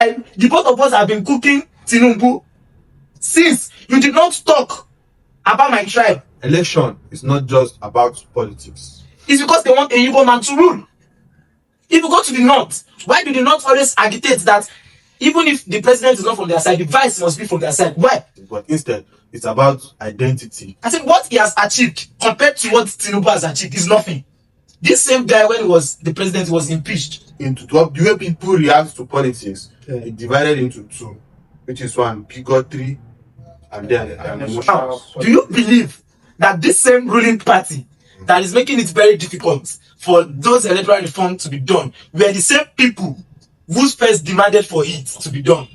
The both of us have been cooking Tinubu since you did not talk about my tribe. Election is not just about politics. It's because they want a Igbo man to rule. If you go to the north, why do the north always agitate that even if the president is not from their side, the vice must be from their side? Why? But instead, it's about identity. I think what he has achieved compared to what Tinubu has achieved is nothing. This same guy, when he was the president, was impeached. Into the way people react to politics, it divided into two, which is one, bigotry, and then emotions. Now, do you believe that this same ruling party that is making it very difficult for those electoral reforms to be done were the same people who first demanded for it to be done?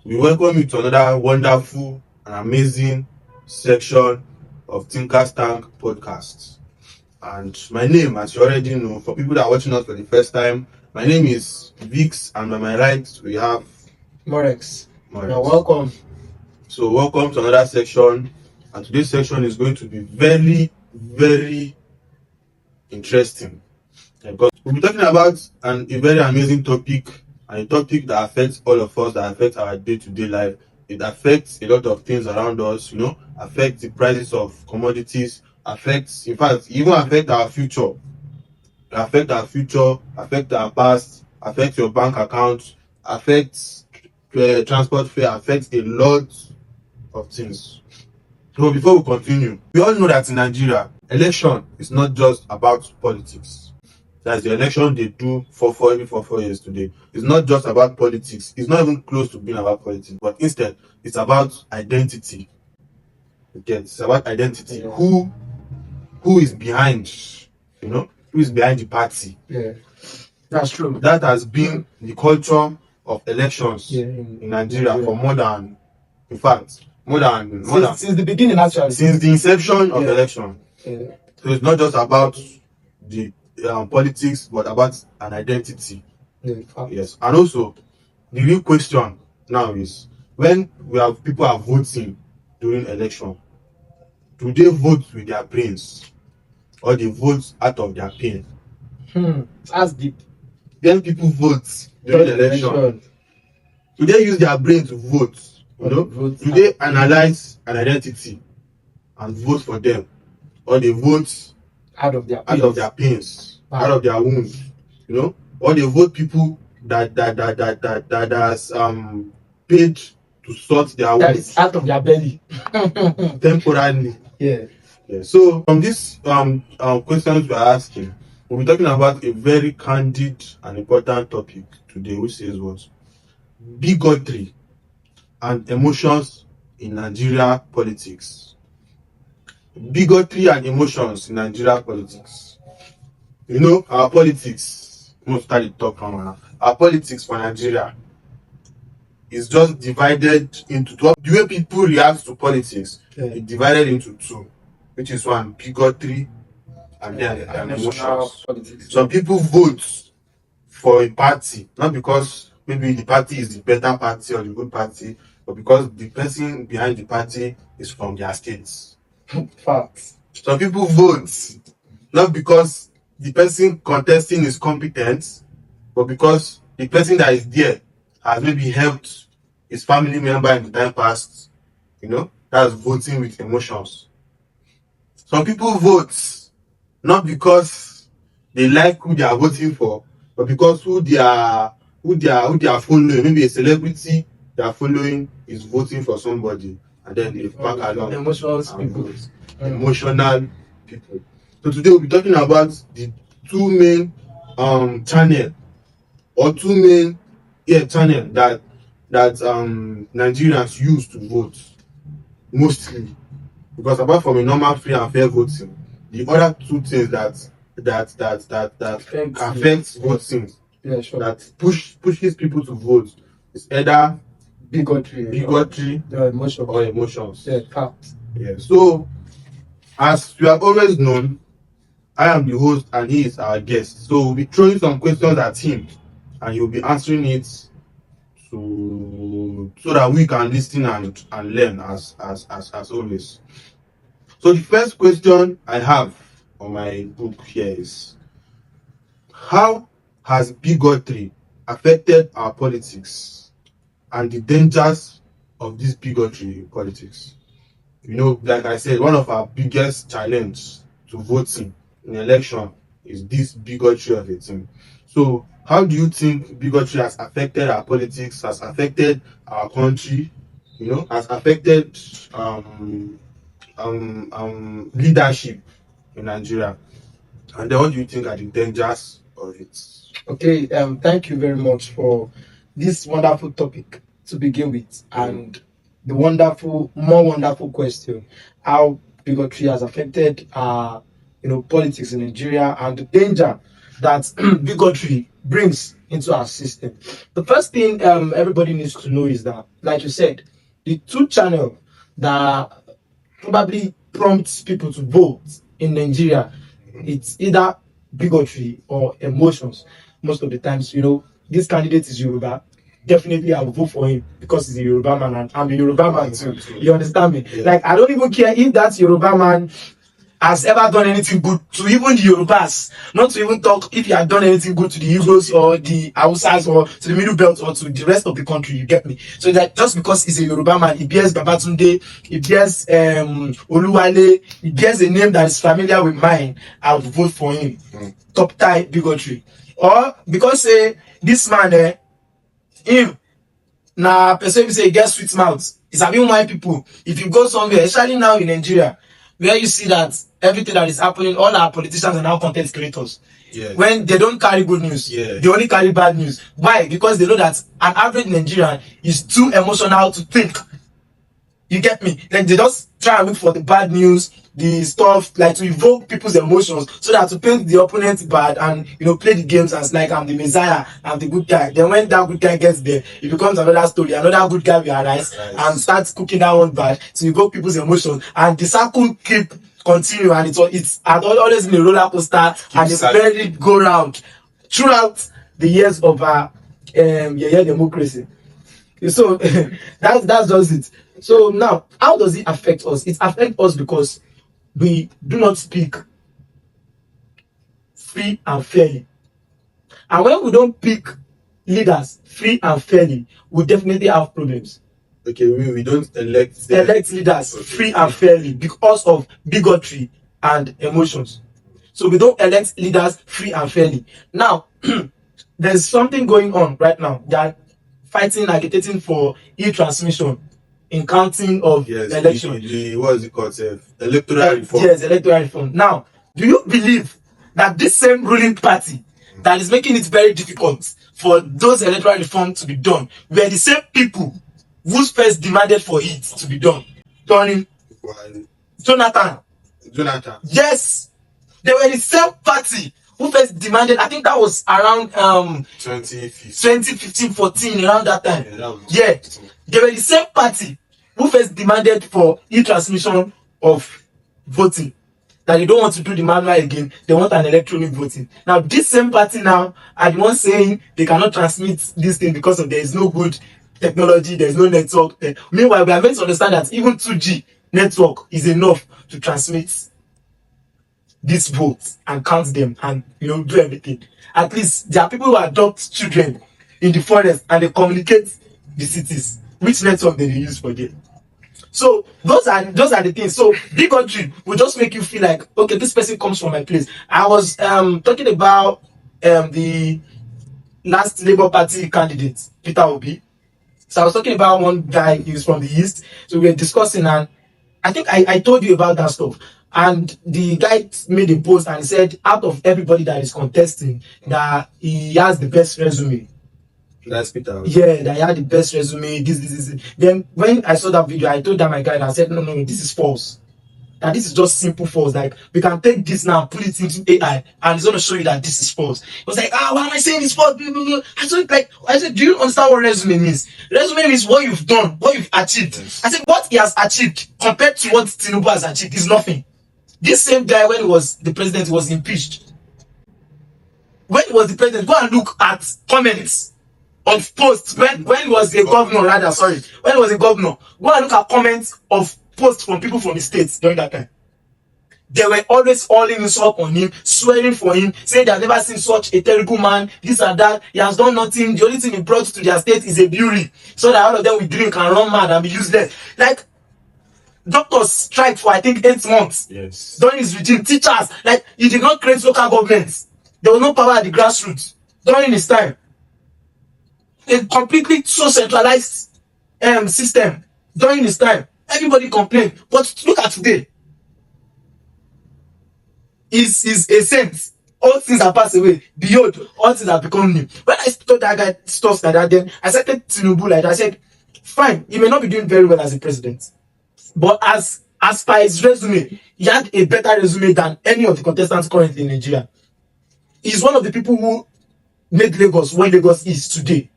We welcome you to another wonderful and amazing section of Thinkers Tank podcast. And my name, as you already know, for people that are watching us for the first time, my name is Vix, and by my right we have Morex. You're welcome. So welcome to another section, and today's section is going to be very, very interesting because we'll be talking about a very amazing topic, and a topic that affects all of us, that affects our day-to-day life. It affects a lot of things around us, affects the prices of commodities, affects, in fact, even affect our future. Affect our future, affect our past, affect your bank account, affects transport fare, affects a lot of things. So before we continue, we all know that in Nigeria, election is not just about politics. That's the election they do every 4 years today. It's not just about politics. It's not even close to being about politics. But instead, it's about identity. Okay, it's about identity. Yeah. Who is behind, who is behind the party? Yeah, that's true. That has been the culture of elections in Nigeria for more than since the beginning, actually. Since the inception of election. Yeah. So it's not just about the politics, but about an identity. Yes. And also, the real question now is, when people are voting during election, do they vote with their brains or they vote out of their pain? That's deep. Then people vote during the election. Do they use their brain to vote? Do they analyze an identity and vote for them, or they vote out of their pains, out of their wounds? Or they vote people that has paid to sort their wounds. That is out of their belly. Temporarily. Yeah. So from these questions we are asking, we'll be talking about a very candid and important topic today, which is what? Bigotry and emotions in Nigeria politics. Bigotry and emotions in Nigeria politics. Our politics, most start the talk from now. Our politics for Nigeria is just divided into two. The way people react to politics, it divided into two, which is one, bigotry and then emotions. Politics. Some people vote for a party, not because maybe the party is the better party or the good party, but because the person behind the party is from their states. Facts. Some people vote not because the person contesting is competent, but because the person that is there has maybe helped his family member in the time past. That's voting with emotions. Some people vote not because they like who they are voting for, but because who they are following. Maybe a celebrity they are following is voting for somebody, and then they pack along. Emotional people. So today we'll be talking about the two main channel that Nigerians use to vote mostly, because apart from a normal free and fair voting, the other two things that affects voting, that pushes people to vote, is either bigotry or emotions. Yeah. So, as you have always known, I am the host and he is our guest. So we'll be throwing some questions at him, and he'll be answering it so that we can listen and learn as always. So the first question I have on my book here is, how has bigotry affected our politics and the dangers of this bigotry in politics? You know, like I said, one of our biggest challenge to voting in election is this bigotry of a thing. So how do you think bigotry has affected our politics, has affected our country, you know, has affected leadership in Nigeria? And then what do you think are the dangers of it? Okay, thank you very much for this wonderful topic to begin with, and the more wonderful question: how bigotry has affected, politics in Nigeria, and the danger that bigotry brings into our system. The first thing everybody needs to know is that, like you said, the two channel that probably prompts people to vote in Nigeria, it's either bigotry or emotions. Most of the times, this candidate is Yoruba. Definitely, I will vote for him because he's a Yoruba man and I'm a Yoruba man too. You understand me? Yeah. Like, I don't even care if that Yoruba man has ever done anything good to even the Yorubas, not to even talk if he had done anything good to the Igbos or the Hausas or to the Middle Belt or to the rest of the country, you get me? So that just because he's a Yoruba man, he bears Babatunde, he bears Oluwale, he bears a name that is familiar with mine, I would vote for him. Top tie bigotry. Or because this man, him, na person wey say e get sweet mouth, e sabi whine people. If you go somewhere, especially now in Nigeria, where you see that everything that is happening, all our politicians are now content creators. Yeah. When they don't carry good news, they only carry bad news. Why? Because they know that an average Nigerian is too emotional to think. You get me? Like, they just try and look for the bad news, the stuff, like to evoke people's emotions, so that to paint the opponent bad and play the games as like I'm the messiah, I'm the good guy. Then when that good guy gets there, it becomes another story. Another good guy will arise and start cooking that one bad to evoke people's emotions, and the circle keep continue, and it's always been a roller coaster, and it's very go round throughout the years of our democracy. So that's just it. So now, how does it affect us? It affects us because we do not speak free and fairly. And when we don't pick leaders free and fairly, we definitely have problems. Okay, we don't elect leaders free and fairly because of bigotry and emotions. So we don't elect leaders free and fairly. Now, there's something going on right now. They are fighting, agitating for e-transmission in counting of election. What is it called? Electoral reform. Yes, electoral reform. Now, do you believe that this same ruling party that is making it very difficult for those electoral reforms to be done were the same people who first demanded for it to be done? Turning Jonathan. Yes, they were the same party who first demanded. I think that was around 2015, 14, around that time. Yeah, they were the same party who first demanded for e-transmission of voting. That they don't want to do the manual again, they want an electronic voting. Now, this same party now are the ones saying they cannot transmit this thing because there is no good technology, there is no network. Meanwhile, we are meant to understand that even 2G network is enough to transmit these votes and count them and do everything. At least there are people who adopt children in the forest and they communicate the cities. Which network they use for them? So those are the things. So bigotry will just make you feel like, okay, this person comes from my place. I was talking about the last Labour Party candidate, Peter Obi. So I was talking about one guy, he was from the East. So we were discussing, and I think I told you about that stuff. And the guy made a post and said, out of everybody that is contesting, that he has the best resume. That's Peter. Yeah, that he had the best resume. This. Then when I saw that video, I told that my guy, and I said, no, this is false. That this is just simple false. Like, we can take this now and put it into AI, and it's going to show you that this is false. It was like, why am I saying this false? I said, do you understand what resume means? Resume means what you've done, what you've achieved. I said, what he has achieved compared to what Tinubu has achieved is nothing. This same guy, when he was the president, was impeached. When he was the president, go and look at comments of posts when he was a governor, rather, sorry, when he was a governor. Go and look at comments of posts from people from the states during that time. They were always hauling this up on him, swearing for him, saying they have never seen such a terrible man, this and that. He has done nothing. The only thing he brought to their state is a brewery, so that all of them will drink and run mad and be useless. Like, doctors strike for, I think, 8 months. Yes. During his regime, teachers, like, he did not create local governments. There was no power at the grassroots during his time. A completely so centralized system during his time. Everybody complained. But look at today. Is a sense. All things have passed away. Behold, all things have become new. When I told that guy stuff like that, then I started Tinubu like that. I said, fine, he may not be doing very well as a president, but as per his resume, he had a better resume than any of the contestants currently in Nigeria. He's one of the people who made Lagos what Lagos is today.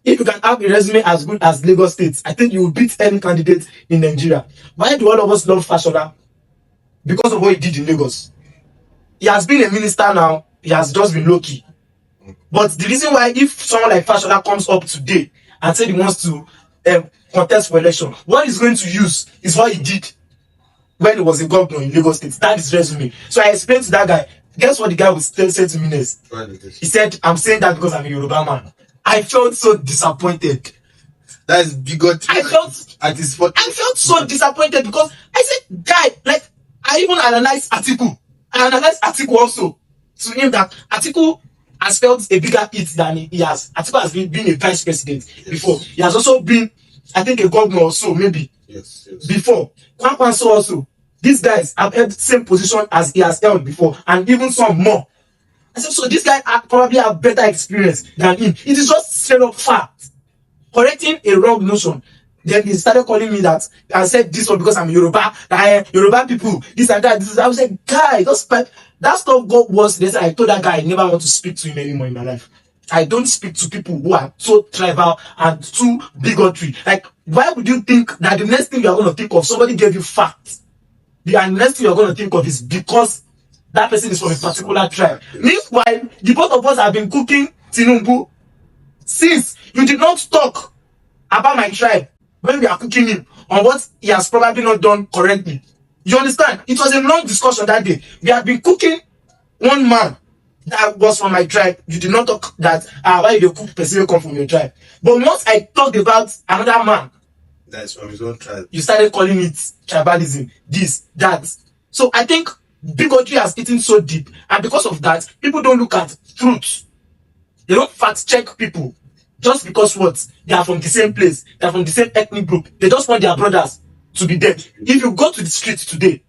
If you can have a resume as good as Lagos State, I think you will beat any candidate in Nigeria. Why do all of us love Fashola? Because of what he did in Lagos. He has been a minister now, he has just been low-key. But the reason why, if someone like Fashola comes up today and said he wants to contest for election, what he's going to use is what he did when he was a governor in Lagos State. That is resume. So I explained to that guy, guess what the guy would say to me next? He said, I'm saying that because I'm a Yoruba man. I felt so disappointed. That is bigotry. I felt so disappointed because I said, guy, like, I even analyzed Atiku. I analyzed Atiku also to him that Atiku has felt a bigger hit than he has. Atiku has been a vice president before. He has also been, I think, a governor also, maybe. Yes. Before. Kwankwanso also. These guys have held the same position as he has held before, and even some more. I said, so this guy probably have better experience than him. It is just straight up fact. Correcting a wrong notion. Then he started calling me that I said this one because I'm Yoruba, that Yoruba people, this and that. I was like, guy, that stuff got worse. Then I told that guy I never want to speak to him anymore in my life. I don't speak to people who are so tribal and too bigotry. Like, why would you think that the next thing you are going to think of, somebody gave you facts? The next thing you are going to think of is because that person is from a particular tribe. Meanwhile, the both of us have been cooking Tinubu since you did not talk about my tribe when we are cooking him on what he has probably not done correctly. You understand? It was a long discussion that day. We had been cooking one man that was from my tribe. You did not talk that why you cook person come from your tribe. But once I talked about another man that's from his own tribe, you started calling it tribalism, this, that. So I think bigotry has eaten so deep, and because of that, people don't look at truth. They don't fact check people. Just because what? They are from the same place, they are from the same ethnic group. They just want their brothers to be dead. If you go to the street today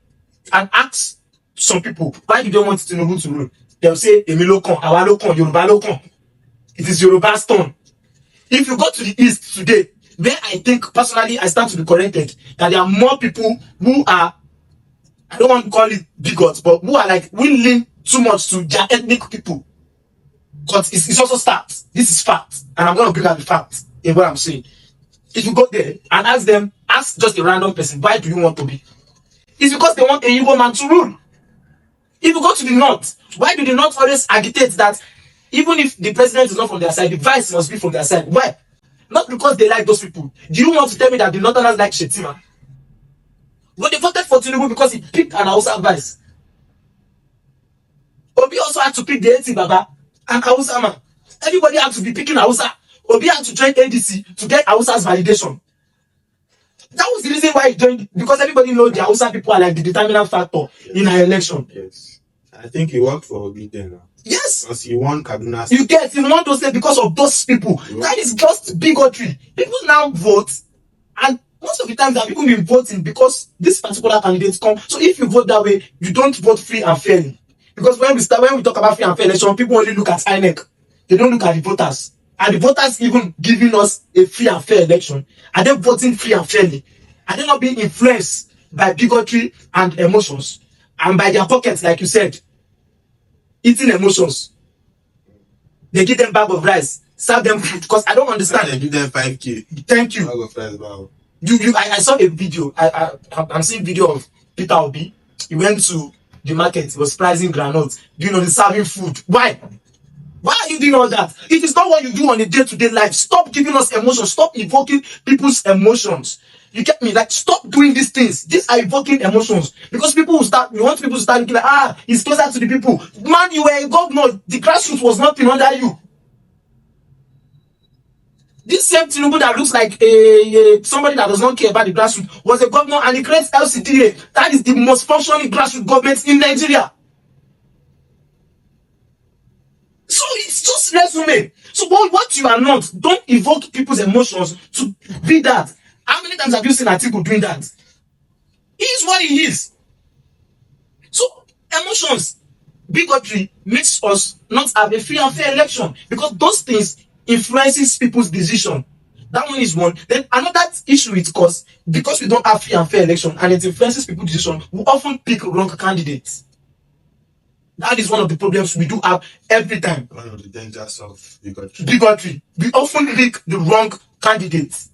and ask some people, why do they want Tinubu to rule? They'll say, Emi Lokon, Awa Lokon, Yoruba Lokon. It is Yoruba's turn. If you go to the east today, where I think, personally, I stand to be corrected, that there are more people who are, I don't want to call it bigots, but who are like, we lean too much to their ethnic people. But it's also stats. This is fact. And I'm going to bring out the fact in what I'm saying. If you go there and ask them, ask just a random person, why do you want to be? It's because they want a Igbo man to rule. If you go to the north, why do the north always agitate that even if the president is not from their side, the vice must be from their side? Why? Not because they like those people. Do you want to tell me that the northerners like Shetima? But they voted for Tinubu because he picked an Hausa vice. Obi also had to pick the AT Baba and Hausa man. Everybody had to be picking Hausa. Obi had to join ADC to get Hausa's validation. That was the reason why he joined, because everybody knows the Hausa people are like the determinant factor in our election. Yes. I think he worked for Obi then. Yes. Because he won Kaduna. You get in one to say because of those people. Yeah. That is just bigotry. People now vote, and most of the time that people been voting because this particular candidates come. So if you vote that way, you don't vote free and fairly. Because when we talk about free and fair election, people only look at INEC. They don't look at the voters. And the voters even giving us a free and fair election. Are they voting free and fairly? Are they not being influenced by bigotry and emotions? And by their pockets, like you said, eating emotions. They give them bag of rice, serve them food. Because I don't understand. They give them 5K. Thank you. Bag of rice, wow. I saw a video. I'm seeing video of Peter Obi. He went to the market, he was pricing granules. You know, the serving food. Why? Why are you doing all that? It is not what you do on a day-to-day life. Stop giving us emotions. Stop evoking people's emotions. You get me? Like, stop doing these things. These are evoking emotions. Because people will start, you want people to start looking like, he's closer to the people. Man, you were a governor. The grassroots was nothing under you. This same Tinubu that looks like somebody that does not care about the grassroots was a governor, and he creates LCDA. That is the most functioning grassroots government in Nigeria. So it's just resume. So what you are not, don't evoke people's emotions to be that. How many times have you seen Atiku doing that? He is what he is. So emotions, bigotry makes us not have a free and fair election, because those things influences people's decision. That one is one. Then another issue it causes, because we don't have free and fair election and it influences people's decision, we often pick wrong candidates. That is one of the problems we do have every time. One of the dangers of bigotry. Bigotry. We often pick the wrong candidates.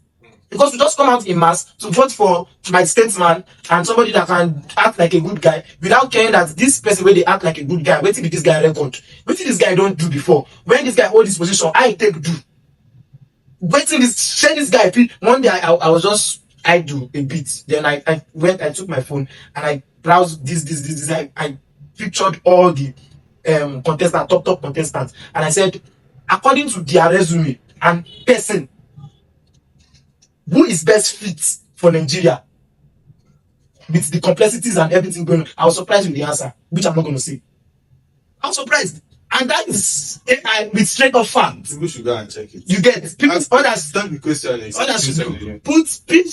Because we just come out in mass to vote for my statesman and somebody that can act like a good guy without caring that this person, where they act like a good guy, wait till this guy record. Wait till this guy don't do before. When this guy hold this position, I take do. Wait till this, share this guy. One day I was just, I do a bit. Then I took my phone and I browsed this. I pictured all the contestants, top contestants, and I said, according to their resume and person, who is best fit for Nigeria with the complexities and everything going on? I was surprised with the answer, which I'm not going to say. I was surprised. And that is AI with straight up facts. People should go and check it. You get it. Others should put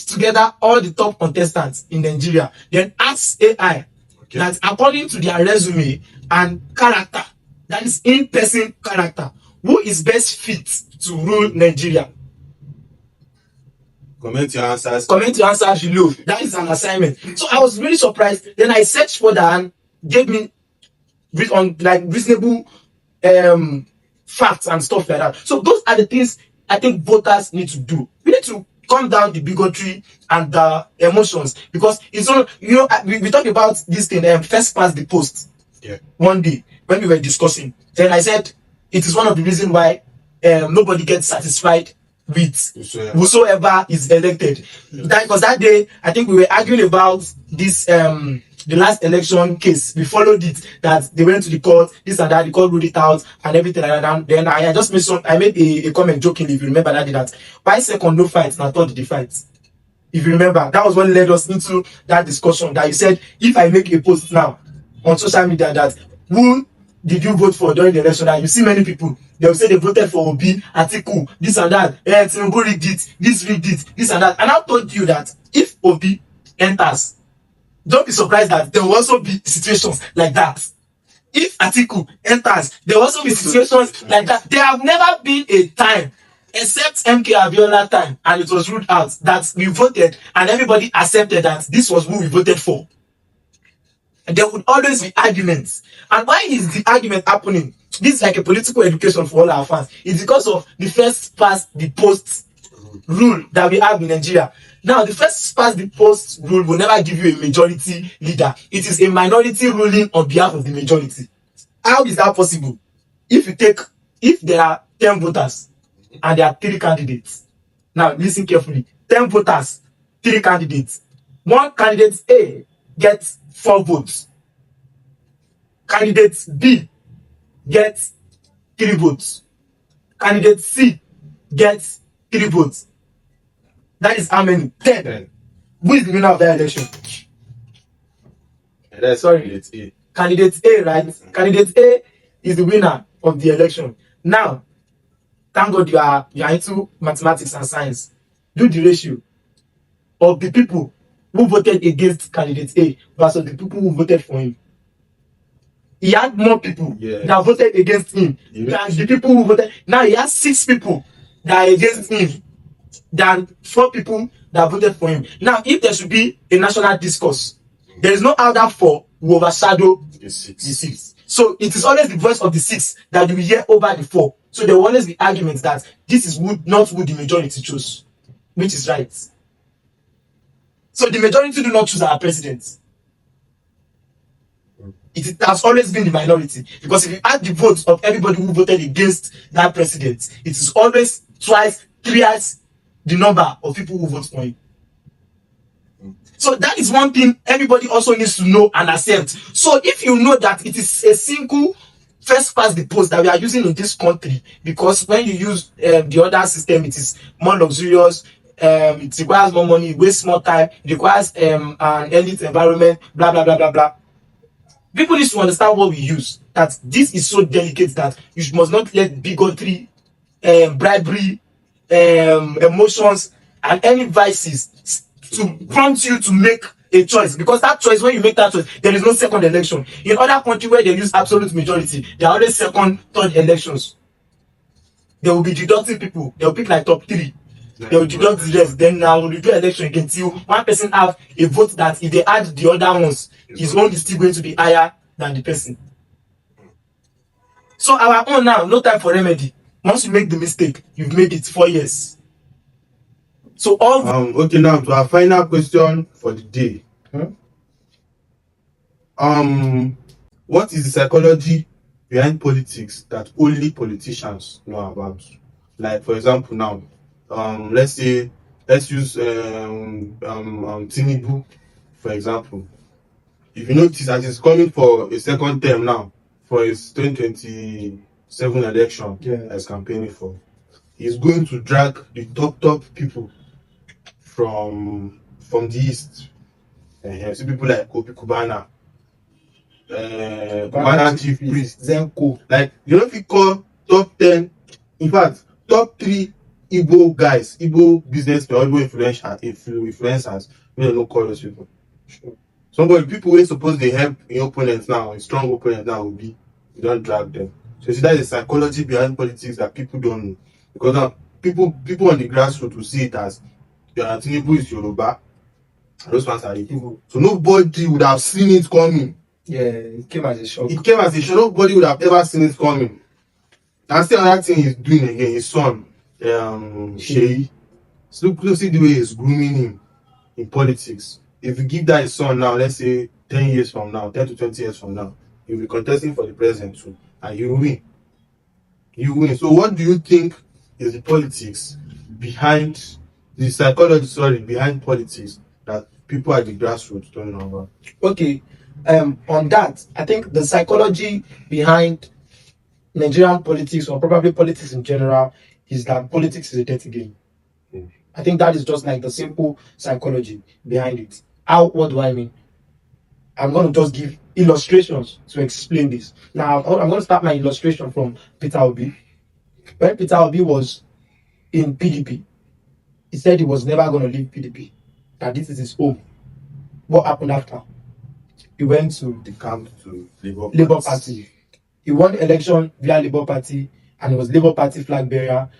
together all the top contestants in Nigeria, then ask AI that according to their resume and character, that is in-person character, who is best fit to rule Nigeria. Comment your answers below. That is an assignment. So I was really surprised. Then I searched for that and gave me on like reasonable facts and stuff like that. So those are the things I think voters need to do. We need to calm down the bigotry and the emotions, because it's all, we talked about this thing, first past the post. Yeah. One day when we were discussing, then I said it is one of the reasons why nobody gets satisfied with whosoever is elected. Because that day I think we were arguing about this the last election case. We followed it, that they went to the court, this and that, the court ruled it out and everything like that. Then I just made a comment jokingly, if you remember that day, that 5 seconds no fight, and I thought the fight. If you remember, that was what led us into that discussion, that you said, if I make a post now on social media that who did you vote for during the election, and you see many people, they will say they voted for Obi, Atiku, this and that, Tinubu rigged it, this rigged it, this and that. And I told you that if Obi enters, don't be surprised that there will also be situations like that. If Atiku enters, there will also be situations like that. There have never been a time, except MK Abiola time, and it was ruled out, that we voted and everybody accepted that this was who we voted for. And there would always be arguments. And why is the argument happening? This is like a political education for all our fans. It's because of the first past the post rule that we have in Nigeria. Now, the first past the post rule will never give you a majority leader. It is a minority ruling on behalf of the majority. How is that possible? If there are 10 voters and there are 3 candidates. Now, listen carefully. 10 voters, 3 candidates. One candidate A gets 4 votes. Candidate B gets 3 votes. Candidate C gets 3 votes. That is how many? 10. Who is the winner of that election? That's candidate A. Candidate A, right? Candidate A is the winner of the election. Now, thank God you are into mathematics and science. Do the ratio of the people who voted against candidate A versus the people who voted for him. He had more people that voted against him than the people who voted. Now he has 6 people that are against him than 4 people that voted for him. Now, if there should be a national discourse, there is no other 4 who overshadow the 6. So it is always the voice of the 6 that you will hear over the 4. So there will always be arguments that this is not who the majority chose, which is right. So the majority do not choose our president. it has always been the minority. Because if you add the votes of everybody who voted against that president, it is always twice, thrice the number of people who vote for him. So that is one thing everybody also needs to know and accept. So if you know that it is a single first past the post that we are using in this country, because when you use the other system, it is more luxurious, it requires more money, it wastes more time, it requires an elite environment, blah blah blah blah blah. People need to understand what we use, that this is so delicate that you must not let bigotry, bribery, emotions and any vices to prompt you to make a choice, because that choice, when you make that choice, there is no second election. In other countries where they use absolute majority, there are always second, third elections. They will be deducting people. They will pick like top 3. They will deduct the rest. Then now we do election again till one person have a vote that if they add the other ones, his own is still going to be higher than the person. So our own now, no time for remedy. Once you make the mistake, you've made it 4 years. So all okay, now to our final question for the day. What is the psychology behind politics that only politicians know about? Like, for example, now, let's use Tinubu, for example. If you notice that he's coming for a second term now, for his 2027 election, as campaigning for, he's going to drag the top people from the east. See people like Kopi Kubana, Kubana Chief Priest, Zenko. Like, you know, if you call top 10, in fact, top 3 Igbo guys, Igbo businessmen, Igbo influencers, we don't call those people. Sure. Somebody, people who are supposed to help your opponents now, a strong opponent now will be, you don't drag them. So you see, that is the psychology behind politics that people don't know. Because now, people on the grassroots will see it as, Tinubu is Yoruba, those ones are Igbo. So nobody would have seen it coming. Yeah, it came as a shock. Nobody would have ever seen it coming. And still another thing he's doing again, his son, Sheyi. So see the way he's grooming him in politics. If you give that his son now, let's say 10 years from now, 10 to 20 years from now, he'll be contesting for the president too, and you win. You win. So what do you think is the politics behind the psychology, behind politics that people at the grassroots don't know about? Okay, on that, I think the psychology behind Nigerian politics, or probably politics in general, is that politics is a dirty game. I think that is just like the simple psychology behind it. What do I mean? I'm going to just give illustrations to explain this. Now, I'm going to start my illustration from Peter Obi. When Peter Obi was in PDP, he said he was never going to leave PDP, that this is his home. What happened after? He went to the camp to Labour Party. He won the election via Labour Party, and he was Labour Party flag bearer.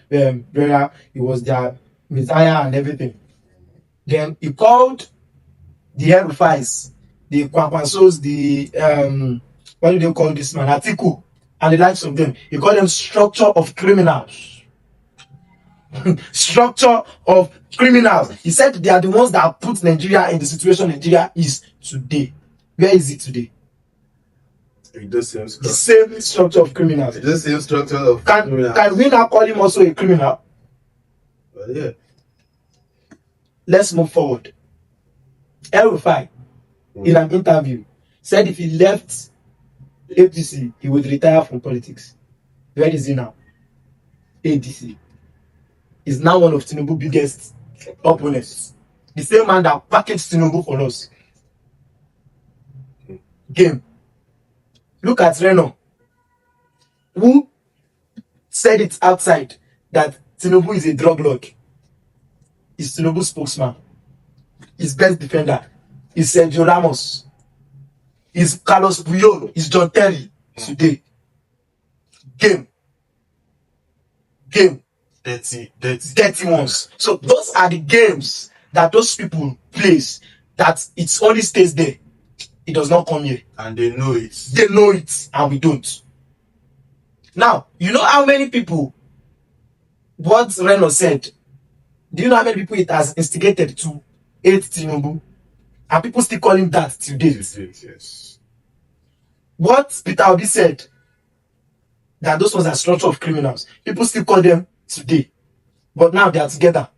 He was their messiah and everything. Then he called the Herufais, the Kwankwansos, the what do they call this man? Atiku, and the likes of them. He called them structure of criminals. Structure of criminals. He said they are the ones that put Nigeria in the situation Nigeria is today. Where is it today? The same structure of criminals. The same structure of criminals. Can we now call him also a criminal? Well, yeah. Let's move forward. El-Rufai, in an interview, said if he left APC, he would retire from politics. Where is he now? ADC. Is now one of Tinubu's biggest opponents. The same man that packaged Tinubu for us. Game. Look at Reno, who said it outside that Tinubu is a drug lord. He's Tinubu's spokesman. His best defender is Sergio Ramos. Is Carlos Puyol. Is John Terry today. Game. 30 ones. So those are the games that those people plays, that it only stays there. It does not come here. And they know it. They know it, and we don't. Now, you know how many people, what Reno said, do you know how many people it has instigated to hate Tinubu? And people still call him that today. Yes. what Peter Obi said, that those ones are structure of criminals, people still call them today. But now they are together.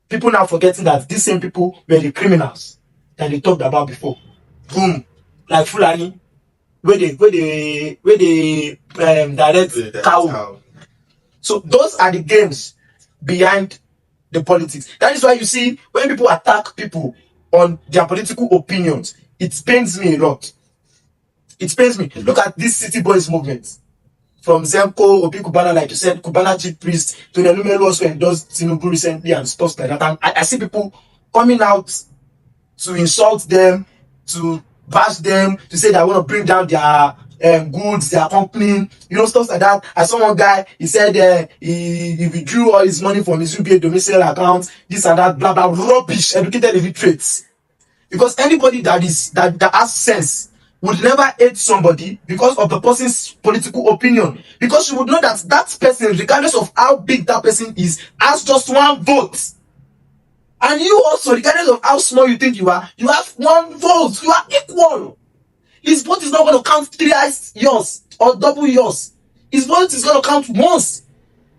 People now forgetting that these same people were the criminals that they talked about before. Boom. Like Fulani, where they direct cow. So those are the games behind the politics. That is why you see when people attack people on their political opinions, it pains me a lot. It pains me. Look at this City Boys movement. From Zemko, Obi Kubana, like you said, Kubana chief priest, to the Numelu also endorsed Tinubu recently and stuff like that. And I see people coming out to insult them, to bash them, to say they want to bring down their goods, their company, stuff like that. I saw one guy, he said he withdrew all his money from his UBA domicile account, this and that, blah, blah, rubbish, educated illiterates. Because anybody that has sense would never hate somebody because of the person's political opinion. Because you would know that that person, regardless of how big that person is, has just one vote. And you also, regardless of how small you think you have one vote. You are equal. His vote is not going to count 3 times yours or double yours. His vote is going to count once.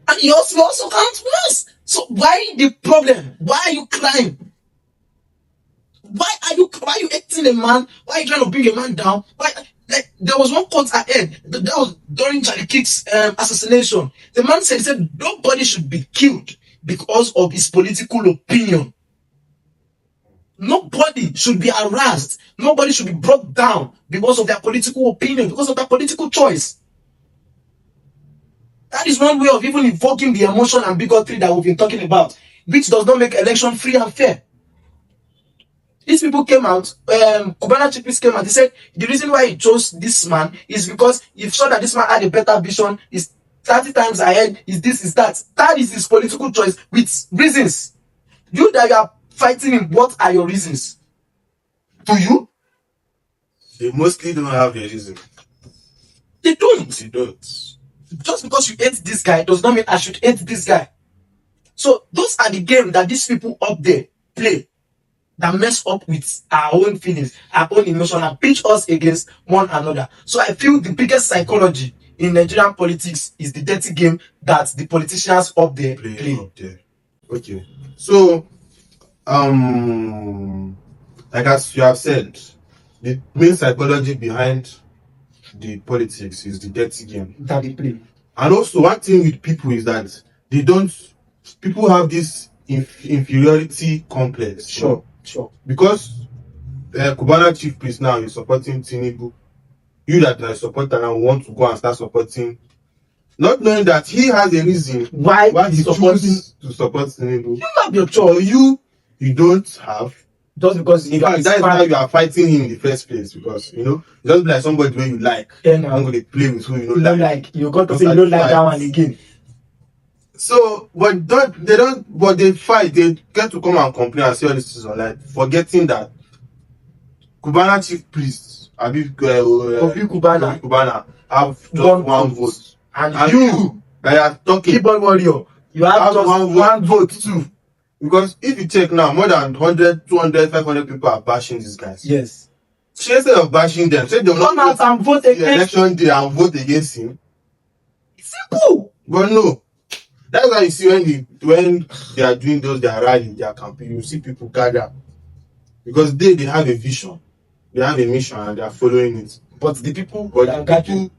And yours will also count once. So why the problem? Why are you crying? Why are you acting a man? Why are you trying to bring a man down? Like there was one quote I heard that was during Charlie Kirk's assassination. The man said nobody should be killed because of his political opinion. Nobody should be harassed. Nobody should be brought down because of their political opinion, because of their political choice. That is one way of even invoking the emotion and bigotry that we've been talking about, which does not make election free and fair. These people came out, Kubana chief priest came out, he said the reason why he chose this man is because he saw that this man had a better vision, is 30 times ahead, is this, is that. That is his political choice with reasons. You that you are fighting him, what are your reasons? To you? They mostly don't have a reason. They don't. They don't. Just because you hate this guy does not mean I should hate this guy. So those are the games that these people up there play, that mess up with our own feelings, our own emotion, and pitch us against one another. So I feel the biggest psychology in Nigerian politics is the dirty game that the politicians up there play. Up there. Okay. So, like as you have said, the main psychology behind the politics is the dirty game that they play. And also, one thing with people is that people have this inferiority complex. Sure. Because Kubana chief priest now is supporting Tinubu. You that are a supporter and want to go and start supporting, not knowing that he has a reason why he chooses to support Tinubu. You have your choice. You don't have. Just because in fact, that is why you are fighting him in the first place. Because just be like somebody where you like. Yeah, no. I'm going to play with who you don't like. You got to say you don't like that one again. So, but they fight. They get to come and complain and say all this is online, forgetting that Kubana chief priest, Obi Kubana, have just one vote. And you that are talking, keyboard warrior, you have just one vote too. Because if you check now, more than 100, 200, 500 people are bashing these guys. Yes. So instead of bashing them, say they will come out and vote against the election day and vote against him. Simple. But no. That's why you see when they are doing their rally, their campaign, you see people gather. Because they have a vision. They have a mission and they are following it. But the people they are gathering.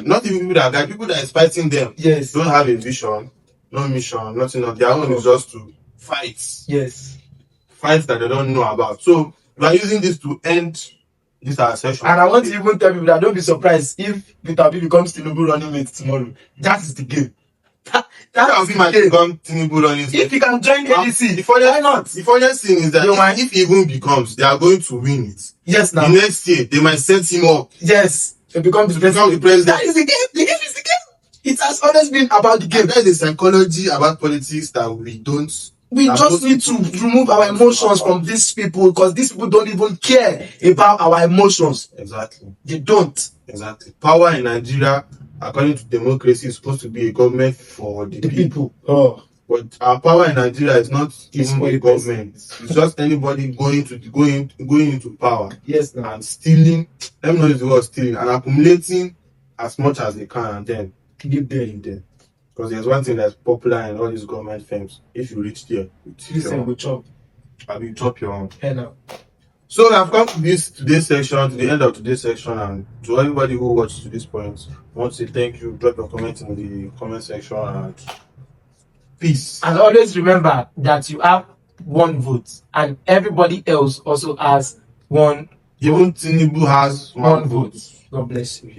Not even people that are gathering, people that is fighting them. Yes. Don't have a vision, no mission, nothing of their own is just to fight. Yes. Fights that they don't know about. So we are using this to end this our session. And I want to even tell people that don't be surprised if Peter Obi becomes Tinubu running mate tomorrow. That is the game. That will be my become Tinubu running. If he can join ADC, why not? The funniest thing is that if he even becomes, they are going to win it. Yes, now. The next year, they might set him up. Yes. He becomes the president. That is the game. The game is the game. It has always been about the game. And that is the psychology about politics that we don't. We just need to remove our emotions from these people, because these people don't even care about our emotions. Exactly. They don't. Exactly. Power in Nigeria, according to democracy, is supposed to be a government for the people. Oh. But our power in Nigeria is not It's even for the a person. government. It's just anybody going into power Yes, now. and stealing. Let me not use the word stealing and accumulating as much as they can and then Give them. leave them. Because there's one thing that's popular in all these government firms. If you reach there, you This teach your thing own. will chop. I mean, chop your own. Hey, now. So we have come to today's section, to the end of today's section, and to everybody who watched to this point, I want to say thank you. Drop your comment in the comment section and peace. And always remember that you have one vote, and everybody else also has one. Even Tinubu has one vote. God bless you.